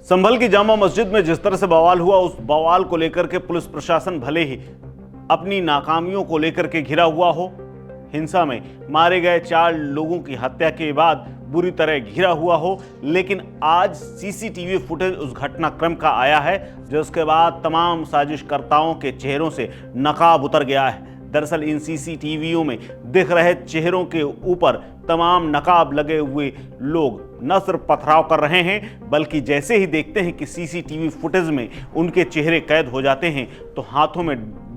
संभल की जामा मस्जिद में जिस तरह से बवाल हुआ, उस बवाल को लेकर के पुलिस प्रशासन भले ही अपनी नाकामियों को लेकर के घिरा हुआ हो, हिंसा में मारे गए 4 लोगों की हत्या के बाद बुरी तरह घिरा हुआ हो, लेकिन आज सीसीटीवी फुटेज उस घटनाक्रम का आया है जिसके बाद तमाम साजिशकर्ताओं के चेहरों से नकाब उतर गया है। दरअसल इन सीसीटीवीओं में दिख रहे चेहरों के ऊपर तमाम नकाब लगे हुए लोग न सिर्फ पथराव कर रहे हैं, बल्कि जैसे ही देखते हैं कि सीसीटीवी फुटेज में उनके चेहरे कैद हो जाते हैं तो हाथों में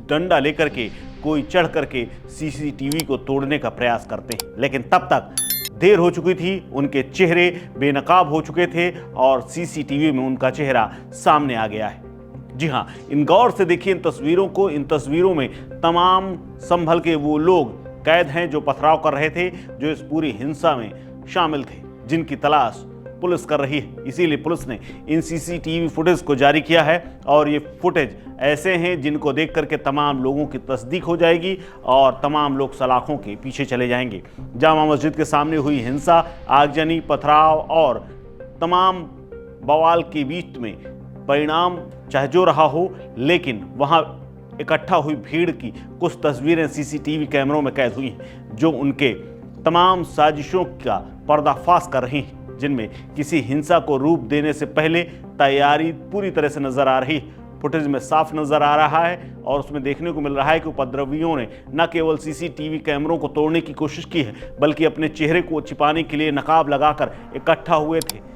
डंडा लेकर के कोई चढ़ करके सीसीटीवी को तोड़ने का प्रयास करते हैं। लेकिन तब तक देर हो चुकी थी, उनके चेहरे बेनकाब हो चुके थे और सीसीटीवी में उनका चेहरा सामने आ गया है। जी हाँ, इन गौर से देखिए इन तस्वीरों को। इन तस्वीरों में तमाम संभल के वो लोग कैद हैं जो पथराव कर रहे थे, जो इस पूरी हिंसा में शामिल थे, जिनकी तलाश पुलिस कर रही है। इसीलिए पुलिस ने इन सीसीटीवी फुटेज को जारी किया है और ये फुटेज ऐसे हैं जिनको देख करके तमाम लोगों की तस्दीक हो जाएगी और तमाम लोग सलाखों के पीछे चले जाएंगे। जामा मस्जिद के सामने हुई हिंसा, आगजनी, पथराव और तमाम बवाल के बीच में परिणाम चाहे जो रहा हो, लेकिन वहां इकट्ठा हुई भीड़ की कुछ तस्वीरें सीसीटीवी कैमरों में कैद हुई हैं जो उनके तमाम साजिशों का पर्दाफाश कर रही हैं, जिनमें किसी हिंसा को रूप देने से पहले तैयारी पूरी तरह से नजर आ रही है। फुटेज में साफ नजर आ रहा है और उसमें देखने को मिल रहा है कि उपद्रवियों ने न केवल सीसीटीवी कैमरों को तोड़ने की कोशिश की है, बल्कि अपने चेहरे को छिपाने के लिए नकाब लगाकर इकट्ठा हुए थे।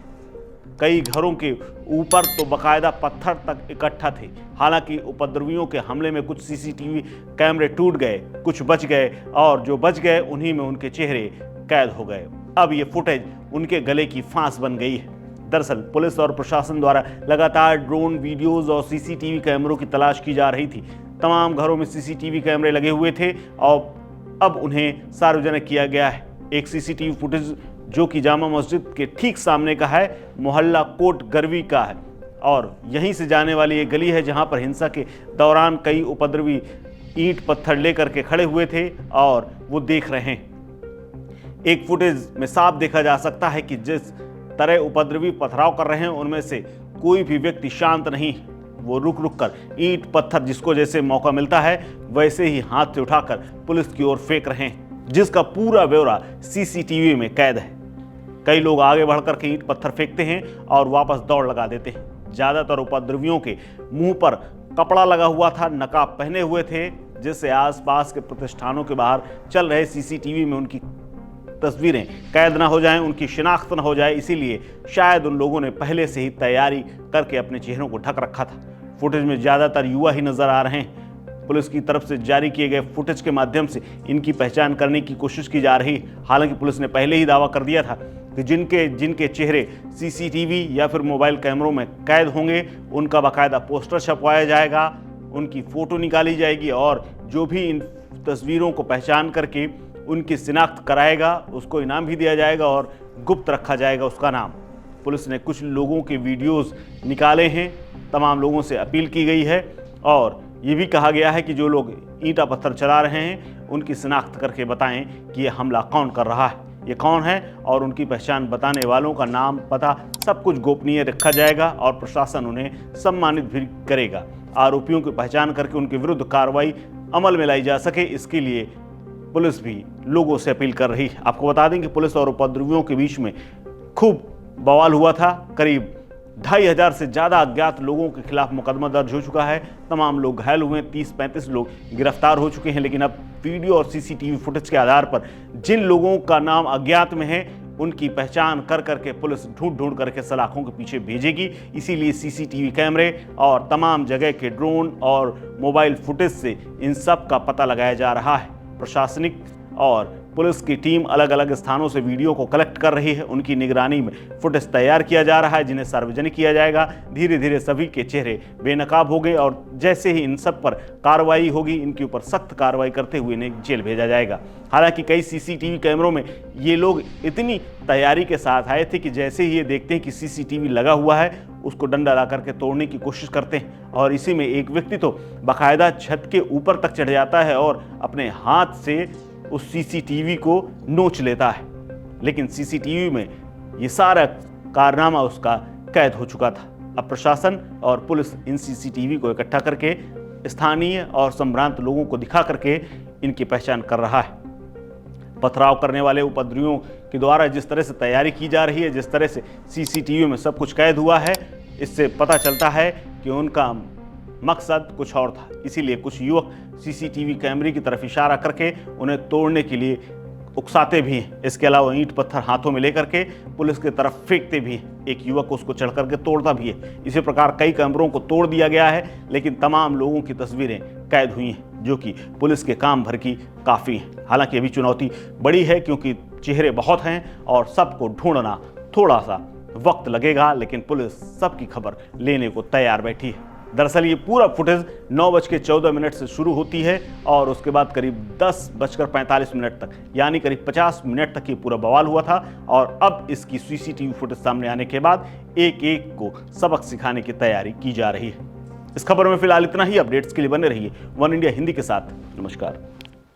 कई घरों के ऊपर तो बाकायदा पत्थर तक इकट्ठा थे। हालांकि उपद्रवियों के हमले में कुछ सीसीटीवी कैमरे टूट गए, कुछ बच गए और जो बच गए उन्हीं में उनके चेहरे कैद हो गए। अब ये फुटेज उनके गले की फांस बन गई है। दरअसल पुलिस और प्रशासन द्वारा लगातार ड्रोन वीडियोस और सीसीटीवी कैमरों की तलाश की जा रही थी। तमाम घरों में सीसीटीवी कैमरे लगे हुए थे और अब उन्हें सार्वजनिक किया गया है। एक सीसीटीवी फुटेज जो कि जामा मस्जिद के ठीक सामने का है, मोहल्ला कोट गरवी का है और यहीं से जाने वाली एक गली है जहां पर हिंसा के दौरान कई उपद्रवी ईंट पत्थर लेकर के खड़े हुए थे और वो देख रहे हैं। एक फुटेज में साफ देखा जा सकता है कि जिस तरह उपद्रवी पथराव कर रहे हैं उनमें से कोई भी व्यक्ति शांत नहीं। वो रुक रुक कर ईंट पत्थर जिसको जैसे मौका मिलता है वैसे ही हाथ से उठाकर पुलिस की ओर फेंक रहे हैं, जिसका पूरा ब्यौरा सीसीटीवी में कैद है। कई लोग आगे बढ़कर के ईंट पत्थर फेंकते हैं और वापस दौड़ लगा देते हैं। ज्यादातर उपद्रवियों के मुंह पर कपड़ा लगा हुआ था, नकाब पहने हुए थे, जिससे आसपास के प्रतिष्ठानों के बाहर चल रहे सीसीटीवी में उनकी तस्वीरें कैद ना हो जाएं, उनकी शिनाख्त ना हो जाए। इसीलिए शायद उन लोगों ने पहले से ही तैयारी करके अपने चेहरों को ढक रखा था। फुटेज में ज्यादातर युवा ही नजर आ रहे हैं। पुलिस की तरफ से जारी किए गए फुटेज के माध्यम से इनकी पहचान करने की कोशिश की जा रही है। हालांकि पुलिस ने पहले ही दावा कर दिया था कि जिनके चेहरे सीसीटीवी या फिर मोबाइल कैमरों में कैद होंगे उनका बाकायदा पोस्टर छपवाया जाएगा, उनकी फोटो निकाली जाएगी और जो भी इन तस्वीरों को पहचान करके उनकी शिनाख्त कराएगा उसको इनाम भी दिया जाएगा और गुप्त रखा जाएगा उसका नाम। पुलिस ने कुछ लोगों के वीडियोस निकाले हैं, तमाम लोगों से अपील की गई है और ये भी कहा गया है कि जो लोग ईंटा पत्थर चला रहे हैं उनकी शिनाख्त करके बताएं कि ये हमला कौन कर रहा है, ये कौन है, और उनकी पहचान बताने वालों का नाम, पता सब कुछ गोपनीय रखा जाएगा और प्रशासन उन्हें सम्मानित भी करेगा। आरोपियों की पहचान करके उनके विरुद्ध कार्रवाई अमल में लाई जा सके, इसके लिए पुलिस भी लोगों से अपील कर रही है। आपको बता दें कि पुलिस और उपद्रवियों के बीच में खूब बवाल हुआ था। करीब 2500 से ज़्यादा अज्ञात लोगों के खिलाफ मुकदमा दर्ज हो चुका है। तमाम लोग घायल हुए, 30-35 लोग गिरफ्तार हो चुके हैं। लेकिन अब वीडियो और सीसीटीवी फुटेज के आधार पर जिन लोगों का नाम अज्ञात में है उनकी पहचान कर करके पुलिस ढूंढ करके सलाखों के पीछे भेजेगी। इसीलिए सीसीटीवी कैमरे और तमाम जगह के ड्रोन और मोबाइल फुटेज से इन सब का पता लगाया जा रहा है। प्रशासनिक और पुलिस की टीम अलग अलग स्थानों से वीडियो को कलेक्ट कर रही है। उनकी निगरानी में फुटेज तैयार किया जा रहा है जिन्हें सार्वजनिक किया जाएगा। धीरे धीरे सभी के चेहरे बेनकाब हो गए और जैसे ही इन सब पर कार्रवाई होगी इनके ऊपर सख्त कार्रवाई करते हुए इन्हें जेल भेजा जाएगा। हालांकि कई सीसीटीवी कैमरों में ये लोग इतनी तैयारी के साथ आए थे कि जैसे ही ये देखते हैं कि सीसीटीवी लगा हुआ है उसको डंडा ला करके तोड़ने की कोशिश करते हैं और इसी में एक व्यक्ति तो बाकायदा छत के ऊपर तक चढ़ जाता है और अपने हाथ से उस सीसीटीवी को नोच लेता है। लेकिन सीसीटीवी में ये सारा कारनामा उसका कैद हो चुका था। अब प्रशासन और पुलिस इन सीसीटीवी को इकट्ठा करके स्थानीय और संभ्रांत लोगों को दिखा करके इनकी पहचान कर रहा है। पथराव करने वाले उपद्रवियों के द्वारा जिस तरह से तैयारी की जा रही है, जिस तरह से सीसीटीवी में सब कुछ कैद हुआ है, इससे पता चलता है कि उनका मकसद कुछ और था। इसीलिए कुछ युवक सीसीटीवी कैमरे की तरफ इशारा करके उन्हें तोड़ने के लिए उकसाते भी हैं। इसके अलावा ईंट पत्थर हाथों में लेकर के पुलिस की तरफ फेंकते भी हैं। एक युवक उसको चढ़ करके तोड़ता भी है। इसी प्रकार कई कैमरों को तोड़ दिया गया है, लेकिन तमाम लोगों की तस्वीरें कैद हुई हैं, जो कि पुलिस के काम भर की काफ़ी हैं। हालांकि अभी चुनौती बड़ी है, क्योंकि चेहरे बहुत हैं और सबको ढूंढना थोड़ा सा वक्त लगेगा, लेकिन पुलिस सबकी खबर लेने को तैयार बैठी है। दरअसल ये पूरा फुटेज 9:14 से शुरू होती है और उसके बाद करीब 10:45 तक, यानी करीब 50 मिनट तक ये पूरा बवाल हुआ था। और अब इसकी सीसीटीवी फुटेज सामने आने के बाद एक एक को सबक सिखाने की तैयारी की जा रही है। इस खबर में फिलहाल इतना ही। अपडेट्स के लिए बने रहिए वन इंडिया हिंदी के साथ। नमस्कार।